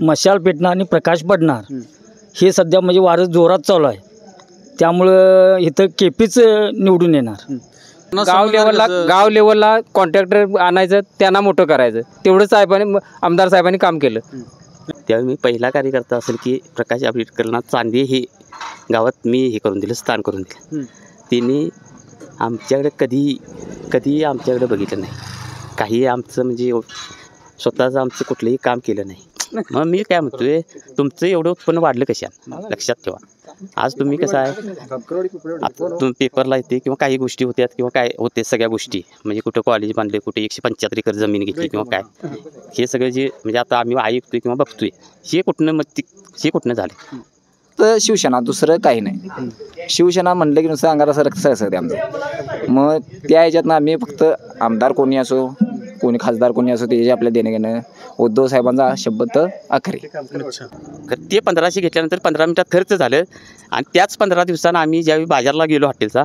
मशाल पेटणार आणि प्रकाश पडणार हे सध्या म्हणजे वारं जोरात चालू आहे. त्यामुळं इथं केपीच निवडून येणार. गाव लेवलला कॉन्ट्रॅक्टर आणायचं, त्यांना मोठं करायचं, तेवढं साहेबांनी आमदार साहेबांनी काम केलं. त्यावेळी मी पहिला कार्यकर्ता असेल की प्रकाश आंबेडकरांना चांदे हे गावात मी हे करून दिलं, स्थान करून दिलं. त्यांनी आमच्याकडे कधी आमच्याकडे बघितलं नाही. काही आमचं म्हणजे स्वतःचं आमचं कुठलंही काम केलं नाही. मग मी काय म्हणतोय, तुमचं एवढं उत्पन्न वाढलं कशात लक्षात ठेवा. आज तुम्ही कसं आहे, तुम्ही पेपरला येते किंवा काही गोष्टी होत्यात किंवा काय होते सगळ्या गोष्टी, म्हणजे कुठं कॉलेज बांधले, कुठे 175 एकर जमीन घेतली किंवा काय, हे सगळं जे म्हणजे आता आम्ही ऐकतोय किंवा बघतोय हे कुठनं झालं. तर शिवसेना, दुसरं काही नाही. शिवसेना म्हणलं की नुसतं अंगाला असं रक्त असतं आमचं. मग त्या ह्याच्यातनं आम्ही फक्त आमदार कोणी असो, कोणी खासदार कोणी असो, ते आपल्या देणं घेणं. उद्धव साहेबांचा शब्द तर आखरी. ते 1500 घेतल्यानंतर 15 मिनिटात खर्च झालं आणि त्याच 15 दिवसांना आम्ही ज्यावेळी बाजारला गेलो हॉटेलचा,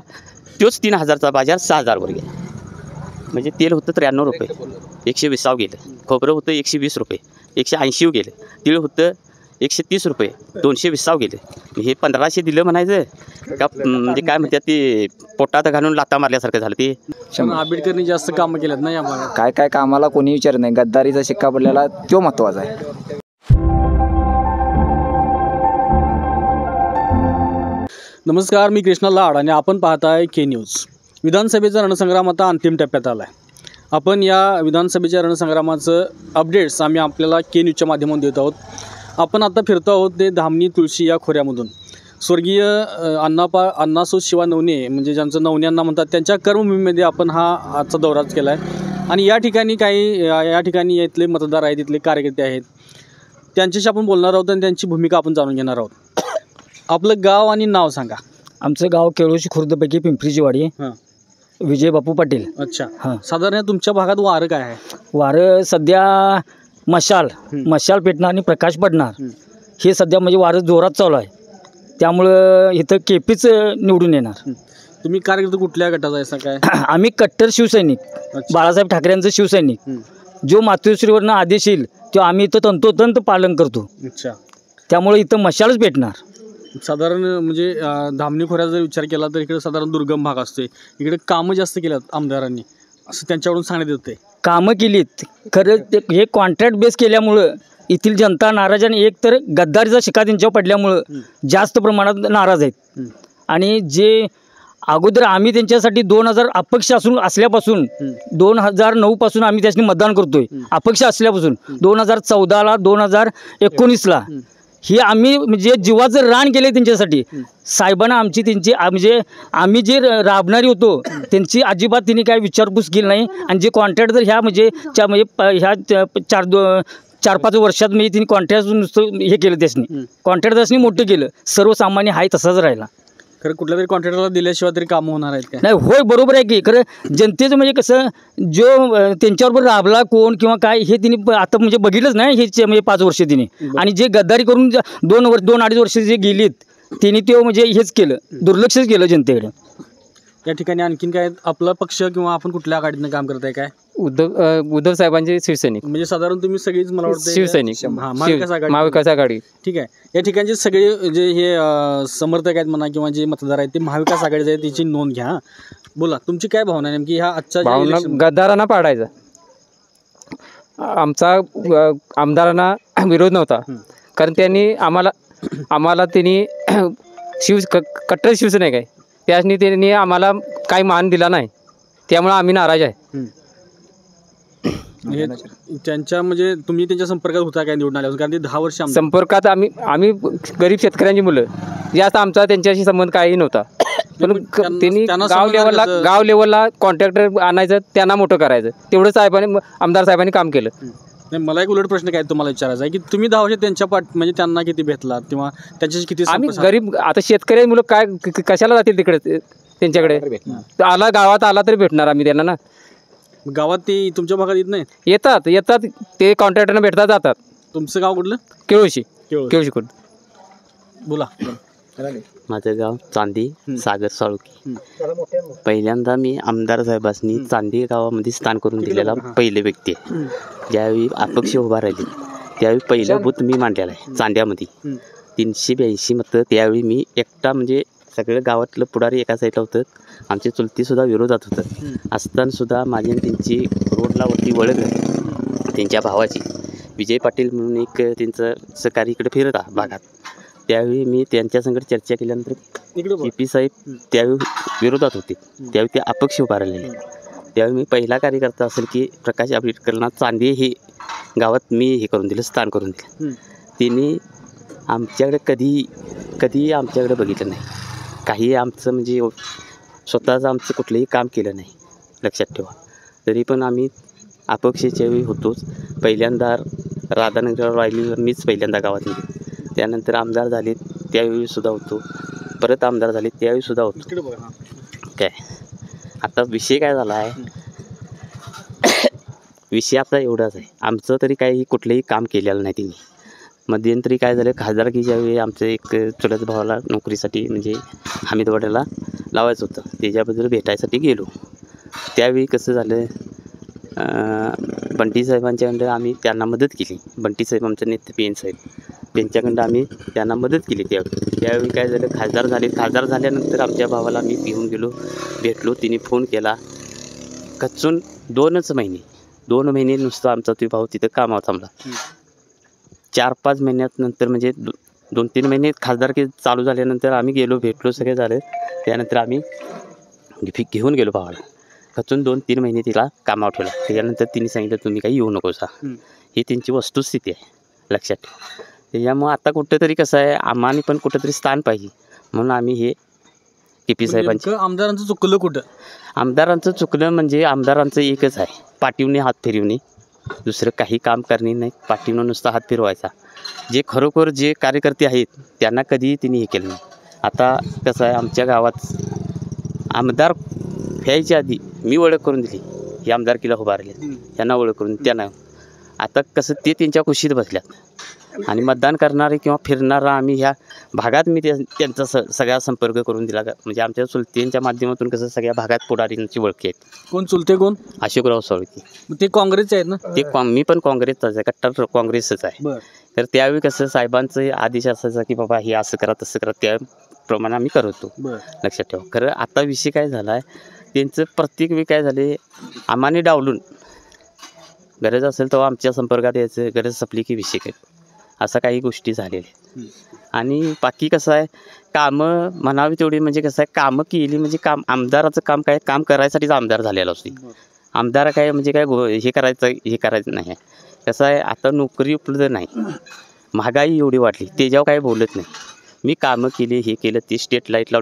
तोच 3000चा बाजार 6000वर गेला. म्हणजे तेल होतं 93 रुपये, 120 गेलं. खोबरं होतं 120 रुपये, 180 गेलं. तीळ होतं 130 रुपये, 220 गेले. हे 1500 दिलं म्हणायचं का, म्हणजे काय म्हणतात ते पोटात घालून लाता मारल्यासारखं झालं ते. आंबेडकरनी जास्त कामं केल्यात नाही आम्हाला. काय कामाला कोणी विचारत नाही. गद्दारीचा शिक्का पडलेला तो महत्त्वाचा आहे. नमस्कार, मी कृष्णा लाड आणि आपण पाहताय के न्यूज. विधानसभेचा रणसंग्राम आता अंतिम टप्प्यात आला आहे. आपण या विधानसभेच्या रणसंग्रामाचं अपडेट्स आम्ही आपल्याला के न्यूजच्या माध्यमातून देत आहोत. आपण आता फिरतो आहोत ते धामणी तुळशी या खोऱ्यामधून. स्वर्गीय अण्णासो शिवा नवणे, म्हणजे ज्यांचं नवण्यांना म्हणतात, त्यांच्या कर्मभूमीमध्ये आपण हा आजचा दौराच केला आहे. आणि या ठिकाणी इथले मतदार आहेत, इथले कार्यकर्ते आहेत, त्यांच्याशी आपण बोलणार आहोत आणि त्यांची भूमिका आपण जाणून घेणार आहोत. आपलं गाव आणि नाव सांगा. आमचं गाव केळोशी खुर्दपैकी पिंपरीची वाडी, विजय बापू पाटील. अच्छा. हां, साधारण तुमच्या भागात वारं काय आहे? वारं सध्या मशाल पेटणार आणि प्रकाश पडणार हे सध्या म्हणजे वारं जोरात चालू आहे. त्यामुळं इथं केपीच निवडून येणार. तुम्ही कार्यकर्ते कुठल्या गटाचा आहे काय? आम्ही कट्टर शिवसैनिक, बाळासाहेब ठाकरेंचं शिवसैनिक. जो मातोश्रीवरनं आदेश येईल तो आम्ही इथं तंतोतंत पालन करतो. अच्छा. त्यामुळे इथं मशालच पेटणार. साधारण म्हणजे धामणी खोऱ्याचा जर विचार केला तर इकडे साधारण दुर्गम भाग असते, इकडे कामं जास्त केल्यात आमदारांनी असं त्यांच्याकडून सांगण्यात येते. कामं केलीत खरं, हे कॉन्ट्रॅक्ट बेस केल्यामुळं येथील जनता नाराज, आणि एक तर गद्दारीचा शिक्का त्यांच्यावर पडल्यामुळं जास्त प्रमाणात नाराज आहेत. आणि जे अगोदर आम्ही त्यांच्यासाठी 2000 अपक्ष असल्यापासून 2009 पासून आम्ही त्याच्यानी मतदान करतोय. अपक्ष असल्यापासून 2014ला 2019ला ही आम्ही म्हणजे जीवाचं रान केले त्यांच्यासाठी. साहेबांना त्यांची म्हणजे आम्ही जे राबणारी होतो त्यांची अजिबात त्यांनी काय विचारपूस केली नाही. आणि जे कॉन्ट्रॅक्ट जर ह्या 4-5 वर्षात म्हणजे त्यांनी कॉन्ट्रॅक्ट नुसतं हे केलं, त्याच्यानी कॉन्ट्रॅक्ट त्याच्यानी मोठं केलं. सर्वसामान्य हाय तसाच राहिला. खरं कुठल्या तरी कॉन्ट्रॅक्टरला दिल्याशिवाय तरी कामं होणार आहेत का? नाही, होय, बरोबर आहे की. खरं जनतेचं म्हणजे कसं, जो त्यांच्याबरोबर राबला कोण किंवा काय हे तिने आता म्हणजे बघितलंच नाही हे म्हणजे 5 वर्ष तिने. आणि जे गद्दारी करून 2-2.5 वर्ष जे गेलीत तिने ते म्हणजे हेच केलं, दुर्लक्षच केलं जनतेकडे. या ठिकाणी आणखीन काय आपला पक्ष किंवा आपण कुठल्या आघाडीनं काम करताय काय? उद्धव साहेबांचे शिवसैनिक, म्हणजे साधारण तुम्ही सगळीच मला वाटतं शिवसैनिक, महाविकास आघाडी. ठीक आहे. या ठिकाणचे सगळे जे हे समर्थक आहेत म्हणा किंवा जे मतदार आहेत ते महाविकास आघाडीचे आहेत, त्याची नोंद घ्या. बोला, तुमची काय भावना नेमकी ह्या आजच्या भावना? गद्दारांना पाडायचा. आमचा आमदारांना विरोध नव्हता, कारण त्यांनी आम्हाला त्यांनी कट्टर शिवसैनिक आहे, त्याने त्यांनी आम्हाला काही मान दिला नाही, त्यामुळे आम्ही नाराज आहे. त्यांच्या म्हणजे तुम्ही त्यांच्या संपर्कात होता काय निवडून आल्यावर? कारण ते 10 वर्ष संपर्कात आम्ही गरीब शेतकऱ्यांची मुलं, जास्त आमचा त्यांच्याशी संबंध काही नव्हता. पण त्यांनी गाव लेवलला कॉन्ट्रॅक्टर आणायचं, त्यांना मोठं करायचं, तेवढं आमदार साहेबांनी काम केलं. नाही, मला एक उलट प्रश्न काय तुम्हाला विचारायचा आहे की तुम्ही 10 वर्ष त्यांच्या म्हणजे त्यांना किती भेटलात किंवा त्यांच्याशी किती? आम्ही गरीब, आता शेतकरी मुलं काय कशाला जातील तिकडे, त्यांच्याकडे गावात आला तरी भेटणार आम्ही त्यांना ना. गावात ते तुमच्या भागात येत नाही? येतात ते कॉन्ट्रॅक्टरना भेटतात, जातात. तुमचं गाव कुठलं? केळोशी. बोला. माझं गाव चांदी, सागर साळुकी. पहिल्यांदा मी आमदार साहेबांनी चांदी गावामध्ये स्थान करून दिलेला पहिले व्यक्ती आहे. ज्यावेळी अपक्ष उभा राहिली त्यावेळी पहिलं बूथ मी मांडलेलं आहे चांद्यामध्ये. 382 मतं त्यावेळी मी एकटा, म्हणजे सगळं गावातलं पुढारी एका साईडला होतं, आमची चुलतीसुद्धा विरोधात होतं. असतानासुद्धा माझी आणि त्यांची रोडला वरती वळख झाली त्यांच्या भावाची. विजय पाटील म्हणून एक त्यांचं सहकारी इकडे फिरत भागात. त्यावेळी मी त्यांच्यासंगत चर्चा केल्यानंतर पी साहेब त्यावेळी विरोधात होते. त्यावेळी ते अपक्ष उभा राहिलेले. त्यावेळी मी पहिला कार्यकर्ता असेल की प्रकाश आंबेडकरांना चांदे हे गावात मी हे करून दिलं, स्थान करून दिलं. त्यांनी आमच्याकडे कधी आमच्याकडे बघितलं नाही. काही आमचं म्हणजे स्वतःचं आमचं कुठलंही काम केलं नाही, लक्षात ठेवा. तरी पण आम्ही अपक्षाच्या वेळी होतोच. पहिल्यांदा राधानगर राहिली मीच पहिल्यांदा गावात निघे. त्यानंतर आमदार झाले त्यावेळीसुद्धा होतो. परत आमदार झाले त्यावेळीसुद्धा होतो. काय आता विषय काय झाला आहे, विषय आता एवढाच आहे. आमचं तरी काही कुठलंही काम केलेलं नाही त्यांनी. मध्यंतरी काय झालं, खासदारकीच्या वेळी आमचं एक चुलत भावाला नोकरीसाठी म्हणजे हमीदवाड्याला लावायचं होतं. त्याच्याबद्दल भेटायसाठी गेलो. त्यावेळी कसं झालं, बंटी साहेबांच्याकडं आम्ही त्यांना मदत केली. बंटी साहेब आमचे नेते PN साहेब, त्यांच्याकडं आम्ही त्यांना मदत केली. त्यावेळी काय झालं, खासदार झाल्यानंतर आमच्या भावाला मी घेऊन गेलो, भेटलो. तिने फोन केला. कच्चून 2 महिने नुसतं आमचा तो भाऊ तिथं कामावर थांबला. 4-5 महिन्यात नंतर म्हणजे 2-3 महिने खासदारकी चालू झाल्यानंतर आम्ही गेलो, भेटलो, सगळे झालं. त्यानंतर आम्ही घेऊन गेलो भावाला. कचून 2-3 महिने तिला कामावर ठेवला. त्याच्यानंतर तिने सांगितलं तुम्ही काही येऊ नकोसा. ही त्यांची वस्तुस्थिती आहे, लक्षात ठेवा. त्याच्यामुळं आता कुठंतरी कसं आहे, आम्हाला पण कुठंतरी स्थान पाहिजे म्हणून आम्ही हे TP साहेबांचे. आमदारांचं चुकलं कुठं? आमदारांचं चुकलं म्हणजे आमदारांचं एकच आहे, पाठीवणे हात फिरवणे. दुसरं काही काम करणे नाही, पाठीवनं नुसता हात फिरवायचा. जे खरोखर जे कार्यकर्ते आहेत त्यांना कधीही तिने हे केलं नाही. आता कसं आहे, आमच्या गावात आमदार व्हायच्या आधी मी ओळख करून दिली. हे आमदारकीला उभा राहिले त्यांना ओळख करून, त्यांना आता कसं ते त्यांच्या कुशीत बसल्यात. आणि मतदान करणारे किंवा फिरणारा आम्ही ह्या भागात मी त्यांचा सगळा संपर्क करून दिला. म्हणजे आमच्या चुलत्यांच्या माध्यमातून कसं सगळ्या भागात पुढारींची ओळखी आहेत. कोण चुलते कोण? अशोकराव साळुंखे. ते काँग्रेसचे आहेत ना? ते मी पण काँग्रेसचाच आहे, कट्टर काँग्रेसच आहे. तर त्यावेळी कसं साहेबांचं आदेश असायचा की बाबा हे असं करा तसं करा, त्याप्रमाणे आम्ही करत होतो, लक्षात ठेवा. खरं आता विषय काय झाला आहे, त्यांचं प्रत्येक वेळी काय झाले, आम्हाने डावलून गरज असेल तेव्हा आमच्या संपर्कात यायचं, गरज संपली की विषय काय, असं काही गोष्टी झालेल्या. आणि बाकी कसं आहे, कामं म्हणावी तेवढी म्हणजे कसं आहे, कामं केली म्हणजे आमदाराचं काम काय, काम करायसाठीच आमदार झालेला असतो. आमदार काय म्हणजे काय हे करायचं नाही. कसं आहे, आता नोकरी उपलब्ध नाही, महागाई एवढी वाढली, त्याच्यावर काय बोलत नाही. मी कामं केली, हे केलं, ते स्ट्रीट लाईट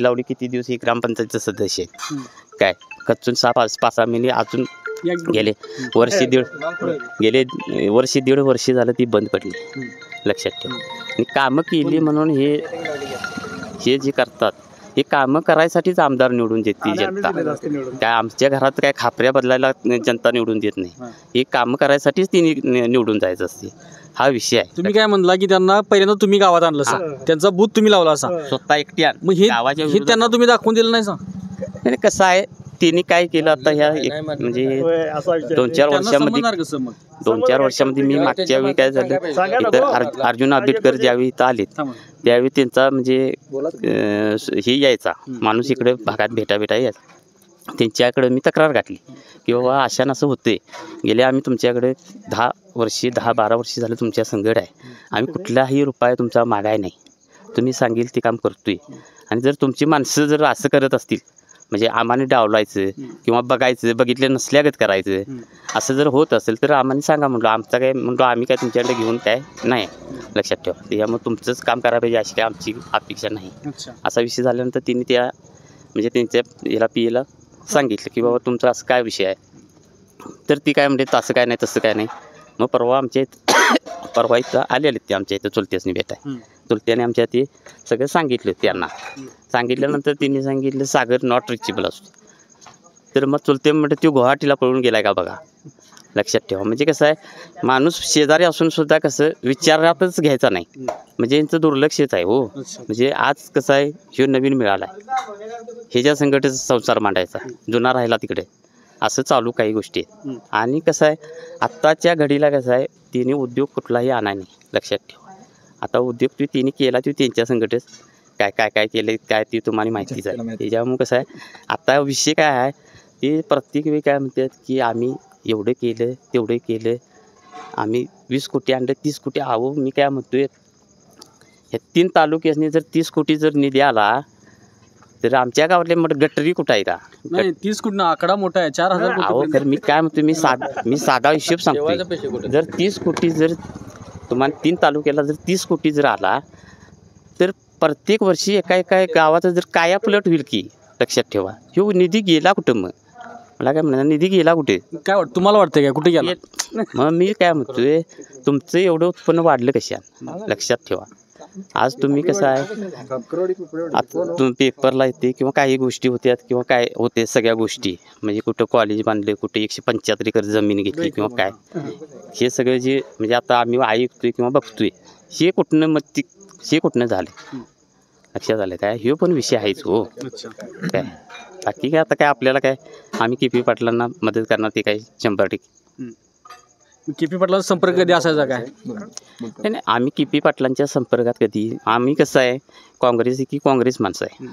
लावली किती दिवस, हे ग्रामपंचायतचं सदस्य आहे. काय कच्चून 5-6 महिने अजून गेले दीड वर्ष झालं ती बंद पडली, लक्षात ठेवा. आणि कामं केली म्हणून हे जे करतात हे कामं करायसाठीच आमदार निवडून देते जनता. काय आमच्या घरात काय खापऱ्या बदलायला जनता निवडून देत नाही, हे कामं करायसाठीच ती निवडून जायचं असते. हा विषय आहे. तुम्ही काय म्हणला की त्यांना पहिल्यांदा तुम्ही गावात आणलं असा, त्यांचा बूथ तुम्ही लावला असा स्वतः एकट्या. मग हे त्यांना तुम्ही दाखवून दिलं नाही सा? कसं आहे, त्यांनी काय केलं आता ह्या म्हणजे 2-4 वर्षामध्ये मी मागच्या वेळी काय झालं, इथं अर्जुन आंबेडकर ज्यावेळी इथं आले त्यावेळी त्यांचा म्हणजे हे यायचा माणूस इकडे भागात भेटा यायचा. त्यांच्याकडे मी तक्रार घातली की बाबा अशानं असं होते, गेले आम्ही तुमच्याकडे 10-12 वर्ष झालं तुमच्या संगड आहे, आम्ही कुठलाही रुपया तुमचा मागाय नाही, तुम्ही सांगेल ते काम करतोय. आणि जर तुमची माणसं जर असं करत असतील म्हणजे आम्हाला डावलायचं किंवा बघितलं नसल्यागत करायचं, असं जर होत असेल तर आम्हाला सांगा म्हणलो. आमचा काय म्हणलो, आम्ही काय तुमच्याकडे घेऊन काय नाही, लक्षात ठेवा. त्यामुळे तुमचंच काम करायला पाहिजे अशी काय आमची अपेक्षा नाही. असा विषय झाल्यानंतर तिने म्हणजे त्यांच्या याला PAला सांगितलं की बाबा तुमचा असं काय विषय आहे. तर ती काय म्हणते असं काय नाही तसं काय नाही. मग परवा इथं आलेले ते आमच्या इथं चुलत्यासनी भेटाय. चुलत्याने आमच्या ते सगळं सांगितलं. त्यांना सांगितल्यानंतर तिने सांगितलं सागर नॉट रिचेबल असतो. तर मग चुलते म्हणते तो गुवाहाटीला पळून गेलाय का बघा, लक्षात ठेवा. म्हणजे कसं आहे, माणूस शेजारी असून सुद्धा कसं विचारातच घ्यायचा नाही, म्हणजे यांचं दुर्लक्षच आहे हो. म्हणजे आज कसं आहे, ह्यो नवीन मिळाला आहे, ह्याच्या संकटच संसार मांडायचा, जुना राहिला तिकडे, असं चालू काही गोष्टी आहेत. आणि कसं आहे, आत्ताच्या घडीला कसं आहे, तिने उद्योग कुठलाही आणा नाही, लक्षात ठेवा. आता उद्योग तो तिने केला तो त्यांच्या संकटच काय काय काय केलं काय ते तुम्हाला माहितीच आहे. त्याच्यामुळे कसं आहे आता विषय काय आहे ते प्रत्येक वेळी काय म्हणतात की आम्ही एवढं केलं तेवढं केलं, आम्ही 20 कोटी आणलं 30 कोटी. अहो मी काय म्हणतोय ह्या 3 तालुक्यासनी जर 30 कोटी जर निधी आला तर आमच्या गावातले गटरी कुठं आहे का? नाही 30 कोटी आकडा मोठा आहे 4000 अहो कोटी. तर मी काय म्हणतो मी साधा हिशोब सांगतो. जर 30 कोटी जर तुम्हाला 3 तालुक्याला जर 30 कोटी जर आला तर प्रत्येक वर्षी एका गावाचं जर काया पलट होईल की, लक्षात ठेवा. ह्यो निधी गेला कुठं? मग मला काय म्हणणार निधी गेला कुठे? काय वाटतं तुम्हाला वाटतं काय कुठे गेला? मग मी काय म्हणतोय तुमचं एवढं उत्पन्न वाढलं कशा, लक्षात ठेवा. आज तुम्ही कसं आहे आता तुम्ही पेपरला येते किंवा काही गोष्टी होत्यात किंवा काय होते सगळ्या गोष्टी म्हणजे कुठं कॉलेज बांधले कुठे 175 एकर जमीन घेतली किंवा काय हे सगळं जे म्हणजे आता आम्ही ऐकतोय किंवा बघतोय हे कुठनं झालं लक्षात आलं काय? हे पण विषय आहेच हो. काय बाकी काय आता काय आपल्याला काय आम्ही KP पाटलांना मदत करणार ते काय 100%. KP पाटलांचा संपर्क कधी असायचा काय? नाही आम्ही KP पाटलांच्या संपर्कात कधी आम्ही कसं आहे काँग्रेस माणसं आहे,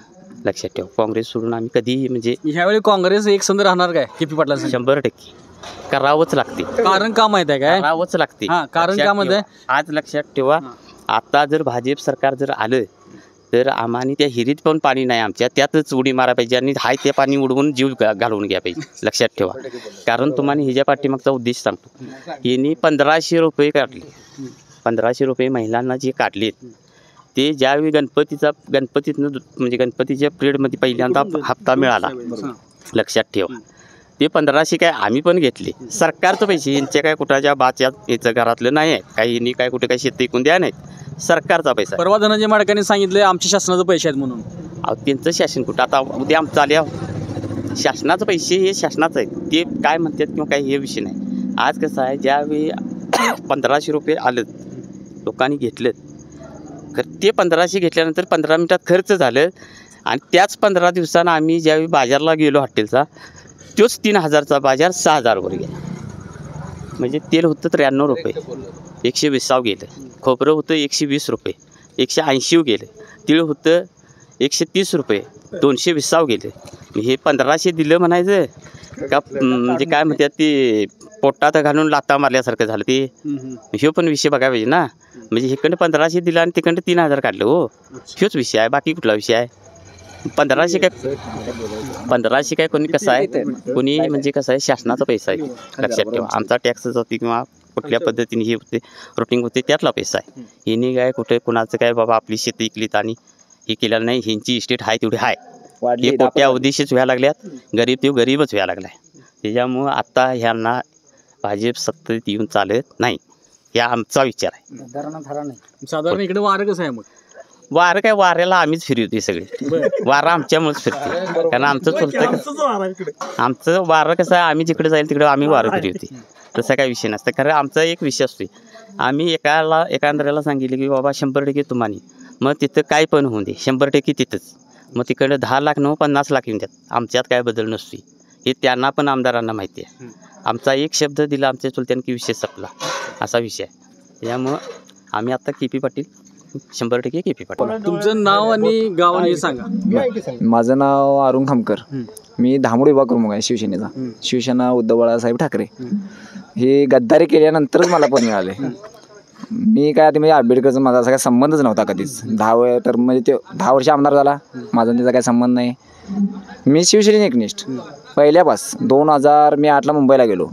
लक्षात ठेवा. काँग्रेस सोडून आम्ही कधी म्हणजे ह्यावेळी काँग्रेस एक संध राहणार काय KP पाटलांचं? 100% करावंच लागते. कारण का माहित आहे काय? करावंच लागते. कारण का माहित आहे? आज लक्षात ठेवा आता जर भाजप सरकार जर आलं तर आम्हाला त्या हिरीत पण पाणी नाही आमच्या, त्यातच उडी मारा पाहिजे आणि हाय ते पाणी उडवून जीव घालवून घ्या पाहिजे, लक्षात ठेवा. कारण तुम्हाला हिच्या पाठीमागचा उद्देश सांगतो. यांनी 1500 रुपये काढले, 1500 रुपये महिलांना जे काढलेत ते ज्यावेळी गणपतीतनं म्हणजे गणपतीच्या पिरियडमध्ये पहिल्यांदा हप्ता मिळाला, लक्षात ठेवा. ते 1500 काय आम्ही पण घेतले सरकारचं पैसे, यांच्या काय कुठाच्या बाच्या याचं घरातलं नाही आहे काही, यांनी काय कुठे काय शेत ऐकून द्या नाहीत, सरकारचा पैसा. परवा धनंजय माडकांनी सांगितलं आमच्या शासनाचे पैसे आहेत म्हणून. अहो त्यांचं शासन कुठं आता उद्या आमचं आल्या शासनाचं पैसे हे शासनाचं आहे ते काय म्हणतात किंवा काही हे विषय नाही. आज कसं आहे ज्यावेळी 1500 रुपये आलं लोकांनी घेतलं तर ते 1500 घेतल्यानंतर 15 मिनिटात खर्च झालं आणि त्याच 15 दिवसानं आम्ही ज्यावेळी बाजारला गेलो हॉटेलचा तोच 3000चा बाजार 6000वर गेला. म्हणजे तेल होतं 93 रुपये 120 गेलं, खोबरं होतं 120 रुपये 180 गेलं, तीळ होतं 130 रुपये 220 गेलं. हे 1500 दिलं म्हणायचं का म्हणजे काय म्हणतात ते पोटात घालून लाता मारल्यासारखं झालं ते. हे पण विषय बघायला पाहिजे ना. म्हणजे इकडं 1500 दिलं आणि तिकडं 3000 काढलं हो, ह्योच विषय आहे बाकी कुठला विषय आहे? 1500 काय कोणी कसं आहे कोणी म्हणजे कसं आहे शासनाचा पैसा आहे, लक्षात ठेवा. आमचा टॅक्स होती किंवा कुठल्या पद्धतीने हे होते रोटिंग होते त्यातला पैसा आहे. हिने काय कुठे कुणाचं काय बाबा आपली शेती इकलीत आणि हे केलेलं नाही, ह्यांची इस्टेट आहे तेवढी आहे, हे कोट्या उद्देशच व्हायला लागल्यात, गरीब ते गरीबच व्हायला लागलाय. त्याच्यामुळं आता ह्यांना भाजप सत्तेत येऊन चालत नाही, या आमचा विचार आहे. साधारण इकडे वारं कसं आहे मग? वारं काय वाऱ्याला आम्हीच फिरवते सगळे, वारं आमच्यामुळेच फिरते कारण आमचं आमचं वारं कसं आहे आम्ही जिकडे जाईल तिकडे आम्ही वारं फिरवते, तसा काय विषय नसतं. कारण आमचा एक विषय असतो आम्ही एकांद्राला सांगितलं की बाबा 100% तुम्हाला, मग तिथं काय पण होऊन दे 100% तिथंच, मग तिकडं 10 लाख 50 लाख येऊन द्यात, आमच्यात काय बदल नसतो हे त्यांना पण आमदारांना माहिती आहे. आमचा एक शब्द दिला आमच्या चुलत्यानं की विषय संपला, असा विषय आहे. त्यामुळं आम्ही आता KP पाटील 100% KP पाटील. तुमचं नाव आणि गाव आणि हे सांगा. माझं नाव अरुण खामकर, मी धामोड विभाग प्रमुख आहे शिवसेनेचा. शिवसेना उद्धव बाळासाहेब ठाकरे हे गद्दारी केल्यानंतरच मला पण मिळाले. मी काय ते म्हणजे आंबेडकरचा माझा असा काही संबंधच नव्हता कधीच. 10 वर्ष आमदार झाला, माझा त्याचा काही संबंध नाही. मी शिवसेनेने एकनिष्ठ पहिल्यापास 2008 ला मुंबईला गेलो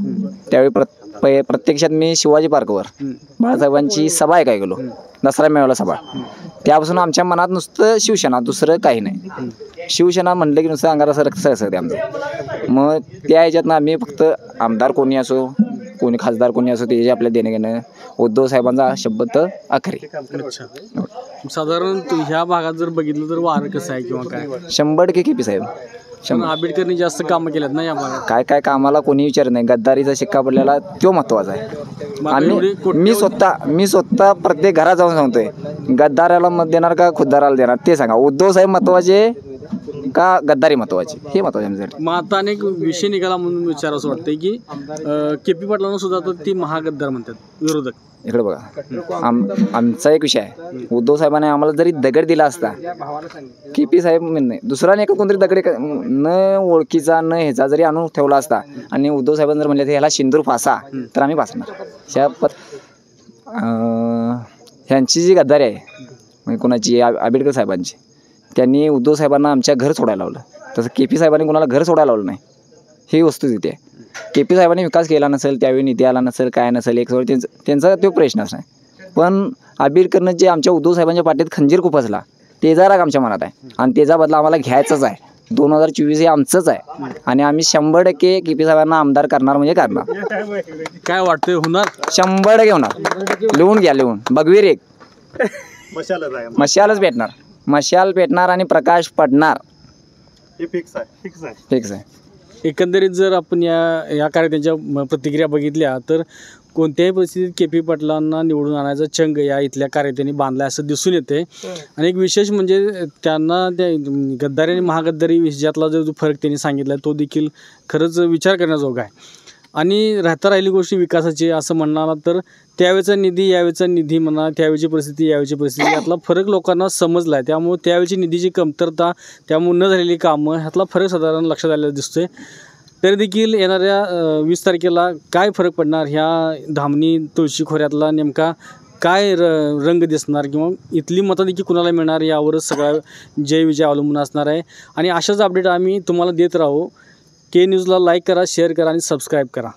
त्यावेळी प्रत्यक्षात मी शिवाजी पार्कवर बाळासाहेबांची सभा ऐकाय गेलो, दसरा मेळावा सभा. त्यापासून आमच्या मनात नुसतं शिवसेना, दुसरं काही नाही. शिवसेना म्हणलं की नुसतं अंगारा सरसकते आमचं. मग त्या ह्याच्यातनं आम्ही फक्त आमदार कोणी असो कोणी खासदार कोणी असो ते आपल्या देणं घेणं, उद्धव साहेबांचा शब्द आखरी. साधारण ह्या भागात जर बघितलं तर वारं कसं आहे किंवा काय? 100% KP साहेब. आंबेडकरनी जास्त कामं केल्यात ना या भागात. काय कामाला कोणी विचारत नाही, गद्दारीचा शिक्का पडलेला तो महत्वाचा आहे. आणि मी स्वतः प्रत्येक घरात जाऊन सांगतोय गद्दाराला मत देणार का खुद्दाराला देणार ते सांगा. उद्धव साहेब महत्वाचे का गद्दारी महत्वाची, हे महत्वाचे आमच्यासाठी. मग आता अनेक विषय निघाला म्हणून विचार असं वाटतंय की के.पी. पाटलांना सुद्धा तर ती महागद्दार म्हणतात विरोधक. इकडे बघा, आमचा एक विषय आहे. उद्धव साहेबांनी आम्हाला जरी दगड दिला असता, के.पी. साहेब नाही दुसरा नाही का कोणतरी दगड न ओळखीचा न ह्याचा जरी आणून ठेवला असता आणि उद्धव साहेबांनी जर म्हणले ह्याला सिंदूर फासा, तर आम्ही फासणार. ह्यांची जी गद्दारी आहे म्हणजे कोणाची, आंबेडकर साहेबांची, त्यांनी उद्धव साहेबांना आमच्या घर सोडायला लावलं, तसं के.पी. साहेबांनी कोणाला घर सोडायला लावलं नाही. ही वस्तुस्थिती आहे. के.पी. साहेबांनी विकास केला नसेल, त्यावेळी निधी आला नसेल, काय नसेल, एक वेळ त्यांचा तो प्रश्नच नाही. पण आंबेडकरनं जे आमच्या उद्धव साहेबांच्या पाठीत खंजीर खुपसला, त्याचा राग आमच्या मनात आहे आणि त्याचा बदला आम्हाला घ्यायचाच आहे. 2024 हे आमचंच आहे आणि आम्ही 100% के.पी. साहेबांना आमदार करणार म्हणजे करणार. काय वाटतंय होणार? 100% होणार. लिहून घ्या, लिहून. बघवीर एक मशालच भेटणार, मशाल पेटणार आणि प्रकाश पडणार, हे फिक्स आहे. एकंदरीत जर आपण या कार्यकर्त्यांच्या प्रतिक्रिया बघितल्या तर कोणत्याही परिस्थितीत के.पी. पाटलांना निवडून आणायचा चंग या इथल्या कार्यकर्त्यांनी बांधला असं दिसून येते. आणि एक विशेष म्हणजे त्यांना त्या गद्दारी आणि महागद्दारी विषयातला जो फरक त्यांनी सांगितला आहे तो देखील खरंच विचार करण्याजोगा आहे. आणि राहिली गोष्टी विकासाची असं म्हणणार तर त्यावेळेचा निधी यावेळेचा निधी म्हणा, त्यावेळची परिस्थिती यावेळची परिस्थिती, यातला फरक लोकांना समजला आहे. त्यामुळे त्यावेळची निधीची कमतरता, त्यामुळे न झालेली कामं, ह्यातला फरक साधारण लक्षात आलेला दिसतोय. तरी देखील येणाऱ्या 20 तारखेला काय फरक पडणार, ह्या धामणी तुळशी खोऱ्यातला नेमका काय रंग दिसणार किंवा इथली मतं देखील कुणाला मिळणार यावरच सगळा जय विजय अवलंबून असणार आहे. आणि अशाच अपडेट आम्ही तुम्हाला देत राहू. के न्यूजला लाईक करा, शेअर करा आणि सबस्क्राईब करा.